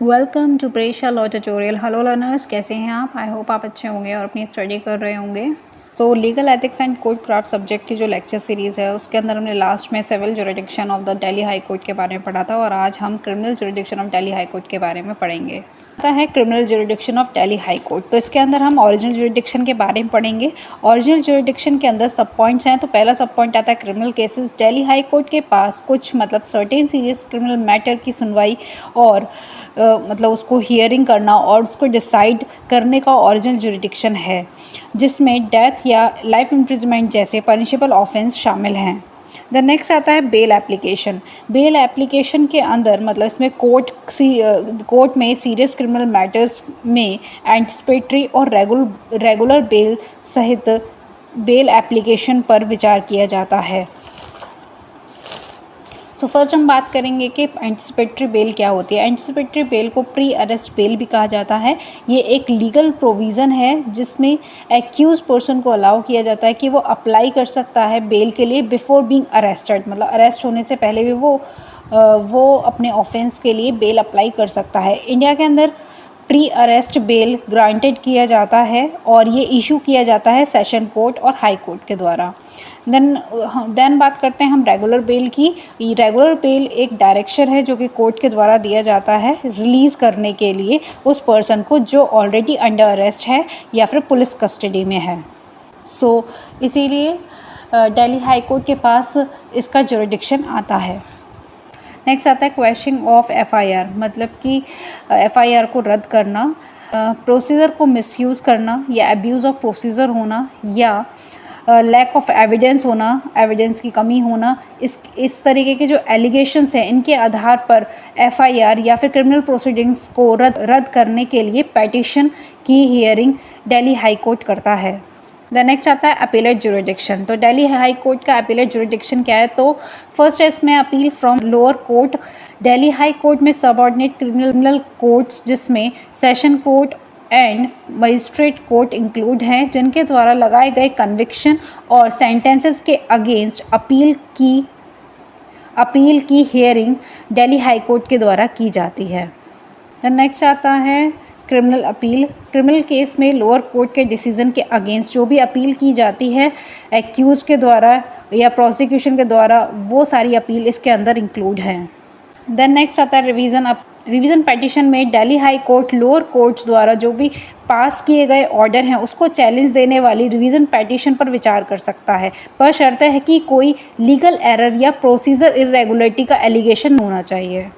Welcome to Presha law tutorial. Hello learners, कैसे हैं आप? आई होप आप अच्छे होंगे और अपनी स्टडी कर रहे होंगे। तो legal ethics and court craft subject की जो लेक्चर सीरीज़ है उसके अंदर हमने लास्ट में civil jurisdiction of the Delhi high court के बारे में पढ़ा था और आज हम criminal jurisdiction of Delhi high court के बारे में पढ़ेंगे। आता है criminal jurisdiction of Delhi high court. तो इसके अंदर हम ओरिजिनल जुरिडिक्शन के बारे में पढ़ेंगे। ओरिजिनल जुरिडिक्शन के अंदर सब पॉइंट्स हैं। तो पहला सब पॉइंट आता है criminal cases. Delhi high court के पास कुछ सर्टेन सीरियस क्रिमिनल मैटर की सुनवाई और उसको हियरिंग करना और उसको डिसाइड करने का ओरिजिनल जुरिडिक्शन है, जिसमें डेथ या लाइफ इम्प्रिजमेंट जैसे पनिशेबल ऑफेंस शामिल हैं। द नेक्स्ट आता है बेल एप्लीकेशन। बेल एप्लीकेशन के अंदर इसमें कोर्ट में सीरियस क्रिमिनल मैटर्स में एंटिसिपेटरी और रेगुलर बेल सहित बेल एप्लीकेशन पर विचार किया जाता है। तो फर्स्ट हम बात करेंगे कि एंटिसिपेटरी बेल क्या होती है। एंटिसिपेटरी बेल को प्री अरेस्ट बेल भी कहा जाता है। ये एक लीगल प्रोविज़न है जिसमें एक्यूज पर्सन को अलाउ किया जाता है कि वो अप्लाई कर सकता है बेल के लिए बिफोर बीइंग अरेस्टेड। अरेस्ट होने से पहले भी वो अपने ऑफेंस के लिए बेल अप्लाई कर सकता है। इंडिया के अंदर प्री अरेस्ट बेल ग्रांटेड किया जाता है और ये इशू किया जाता है सेशन कोर्ट और हाई कोर्ट के द्वारा। देन बात करते हैं हम रेगुलर बेल की। रेगुलर बेल एक डायरेक्शन है जो कि कोर्ट के द्वारा दिया जाता है रिलीज़ करने के लिए उस पर्सन को जो ऑलरेडी अंडर अरेस्ट है या फिर पुलिस कस्टडी में है। इसीलिए दिल्ली हाई कोर्ट के पास इसका जुरिडिक्शन आता है। नेक्स्ट आता है क्वेश्चन ऑफ एफआईआर, कि एफआईआर को रद्द करना, प्रोसीजर को मिसयूज़ करना या अब्यूज़ ऑफ प्रोसीजर होना या लैक ऑफ एविडेंस होना, एविडेंस की कमी होना। इस तरीके के जो एलिगेशंस हैं इनके आधार पर एफआईआर या फिर क्रिमिनल प्रोसीडिंग्स को रद्द करने के लिए पेटिशन की हियरिंग दिल्ली हाई कोर्ट करता है। द नेक्स्ट आता है अपीलेट जुरिडिक्शन। तो दिल्ली हाई कोर्ट का अपीलेट जुरिडिक्शन क्या है? तो फर्स्ट है इसमें appeal from lower court. Delhi high court में सबऑर्डिनेट क्रिमिनल कोर्ट्स जिसमें session court and magistrate court include हैं, जिनके द्वारा लगाए गए कन्विक्शन और सेंटेंसेस के अगेंस्ट अपील की हियरिंग दिल्ली हाई कोर्ट के द्वारा की जाती है। द नेक्स्ट आता है क्रिमिनल अपील। क्रिमिनल केस में लोअर कोर्ट के डिसीजन के अगेंस्ट जो भी अपील की जाती है एक्यूज के द्वारा या प्रोसिक्यूशन के द्वारा, वो सारी अपील इसके अंदर इंक्लूड हैं। देन नेक्स्ट आता है रिवीजन पेटिशन में Delhi high court lower courts द्वारा जो भी पास किए गए ऑर्डर हैं उसको चैलेंज देने वाली रिवीजन पेटिशन पर विचार कर सकता है, पर शर्त है कि कोई लीगल एरर या प्रोसीजर इरेगुलरिटी का एलिगेशन होना चाहिए।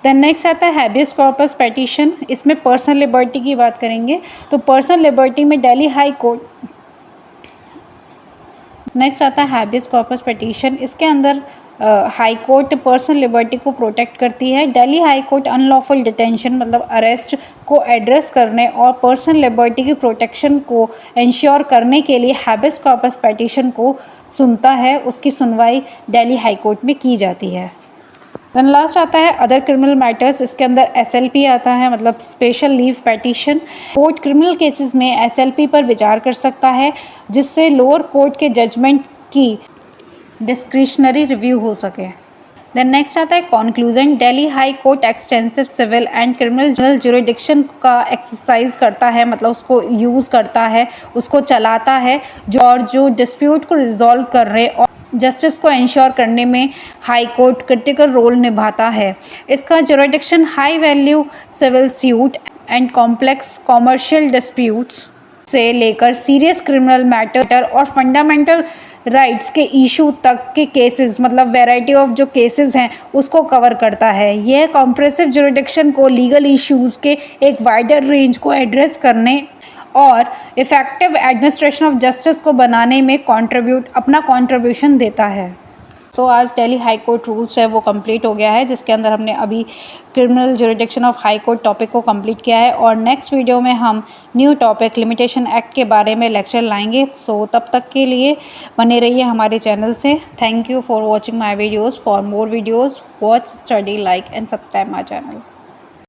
देन नेक्स्ट आता है हैबियस कॉर्पस पेटिशन। इसमें पर्सनल लिबर्टी की बात करेंगे। तो पर्सनल लिबर्टी में दिल्ली हाई कोर्ट नेक्स्ट आता है हैबियस कॉर्पस पेटिशन। इसके अंदर हाई कोर्ट पर्सनल लिबर्टी को प्रोटेक्ट करती है। Delhi high court unlawful detention arrest को एड्रेस करने और पर्सनल लिबर्टी की प्रोटेक्शन को इंश्योर करने के लिए हैबियस कॉर्पस पेटिशन को सुनता है। उसकी सुनवाई दिल्ली हाई कोर्ट में की जाती है। देन लास्ट आता है अदर क्रिमिनल मैटर्स। इसके अंदर एसएलपी आता है, special leave petition. Court criminal cases में एसएलपी पर विचार कर सकता है जिससे लोअर कोर्ट के जजमेंट की डिस्क्रिशनरी रिव्यू हो सके। देन नेक्स्ट आता है conclusion. Delhi high court extensive civil and criminal jurisdiction का एक्सरसाइज करता है, उसको यूज़ करता है, उसको चलाता है जो डिस्प्यूट को रिजॉल्व कर रहे और जस्टिस को इंश्योर करने में हाई कोर्ट क्रिटिकल रोल निभाता है। इसका jurisdiction high value civil suit and complex commercial disputes से लेकर सीरियस क्रिमिनल मैटर और फंडामेंटल राइट्स के इशू तक के केसेस, वैरायटी ऑफ जो केसेस हैं उसको कवर करता है। यह कॉम्प्रेसिव जुरिडिक्शन को लीगल इश्यूज़ के एक वाइडर रेंज को एड्रेस करने और इफ़ेक्टिव एडमिनिस्ट्रेशन ऑफ जस्टिस को बनाने में अपना कंट्रीब्यूशन देता है। आज दिल्ली हाई कोर्ट रूल्स है वो कंप्लीट हो गया है, जिसके अंदर हमने अभी criminal jurisdiction of high court topic को कंप्लीट किया है और नेक्स्ट वीडियो में हम न्यू टॉपिक लिमिटेशन एक्ट के बारे में लेक्चर लाएंगे। तब तक के लिए बने रहिए हमारे चैनल से। Thank you for watching my videos. For more videos watch, study, like and subscribe my channel.